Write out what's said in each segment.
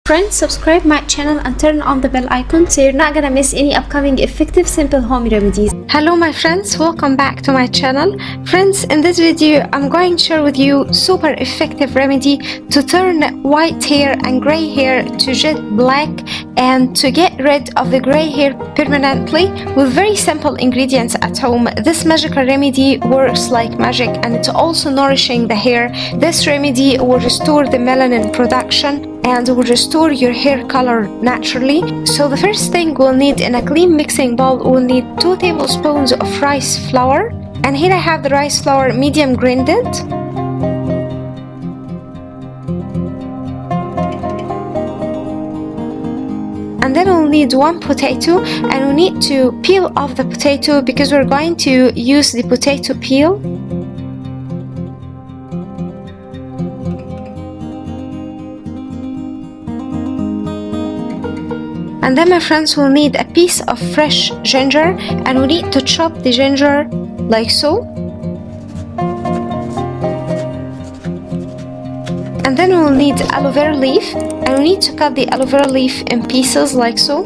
Friends, subscribe my channel and turn on the bell icon so you're not gonna miss any upcoming effective simple home remedies. Hello my friends, welcome back to my channel. Friends, in this video I'm going to share with you super effective remedy to turn white hair and gray hair to jet black and to get rid of the gray hair permanently with very simple ingredients at home. This magical remedy works like magic and it's also nourishing the hair. This remedy will restore the melanin production and will restore your hair color naturally. So the first thing we'll need in a clean mixing bowl, we'll need 2 tablespoons of rice flour, and here I have the rice flour medium grinded. And then we'll need 1 potato, and we need to peel off the potato because we're going to use the potato peel. And then my friends, will need a piece of fresh ginger, and we need to chop the ginger like so. And then we'll need aloe vera leaf, and we need to cut the aloe vera leaf in pieces like so.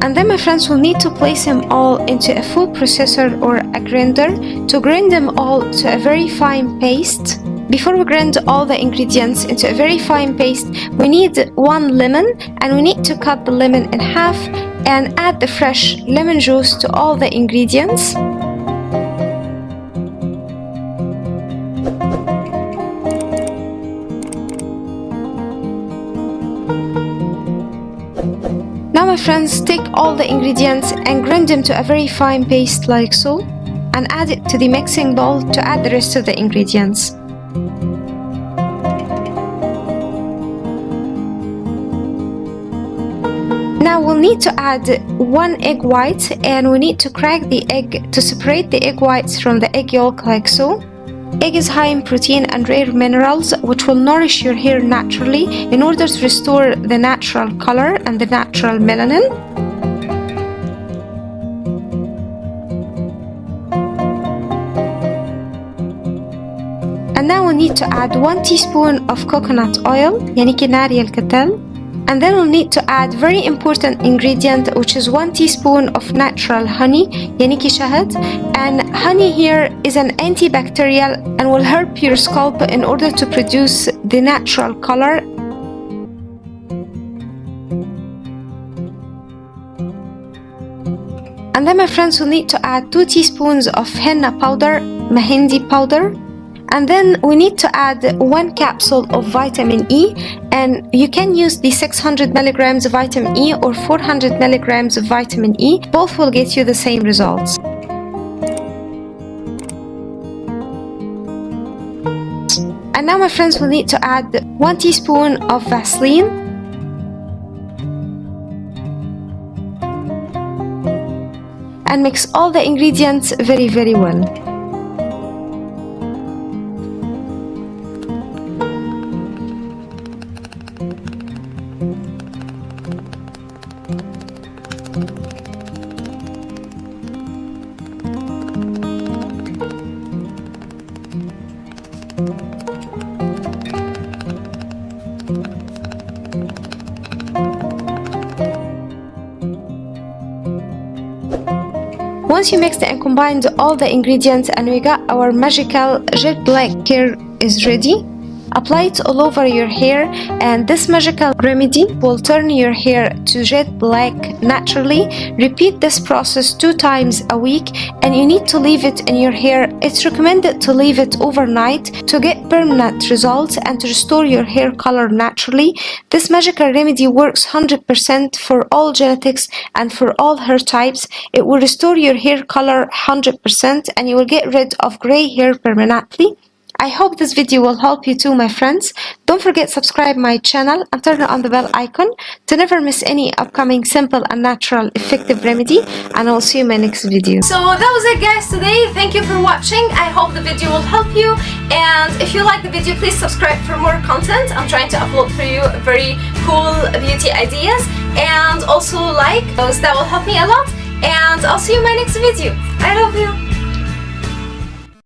And then my friends, will need to place them all into a food processor or a grinder to grind them all to a very fine paste. Before we grind all the ingredients into a very fine paste, we need 1 lemon, and we need to cut the lemon in half and add the fresh lemon juice to all the ingredients. Now my friends, take all the ingredients and grind them to a very fine paste like so, and add it to the mixing bowl to add the rest of the ingredients. Now we'll need to add 1 egg white, and we need to crack the egg to separate the egg whites from the egg yolk like so. Egg is high in protein and rare minerals which will nourish your hair naturally in order to restore the natural color and the natural melanin. And now we need to add 1 teaspoon of coconut oil, يعني كي ناريال كتل. And then we'll need to add very important ingredient, which is 1 teaspoon of natural honey, يعني كي شهد. And honey here is an antibacterial and will help your scalp in order to produce the natural color. And then my friends, will need to add 2 teaspoons of henna powder, mehendi powder. And then we need to add 1 capsule of vitamin E, and you can use the 600 milligrams of vitamin E or 400 milligrams of vitamin E. Both will get you the same results. And now my friends, will need to add 1 teaspoon of Vaseline. And mix all the ingredients very, very well. Once you mixed and combined all the ingredients and we got our magical jet black hair is ready, apply it all over your hair, and this magical remedy will turn your hair to jet black naturally. Repeat this process 2 times a week, and you need to leave it in your hair. It's recommended to leave it overnight to get permanent results and to restore your hair color naturally. This magical remedy works 100% for all genetics and for all hair types. It will restore your hair color 100% and you will get rid of gray hair permanently. I hope this video will help you too, my friends. Don't forget to subscribe my channel and turn on the bell icon to never miss any upcoming simple and natural effective remedy, and I will see you in my next video. So that was it guys today. Thank you for watching. I hope the video will help you, and if you like the video, please subscribe for more content. I'm trying to upload for you very cool beauty ideas, and also like those, that will help me a lot. And see you in my next video. I love you.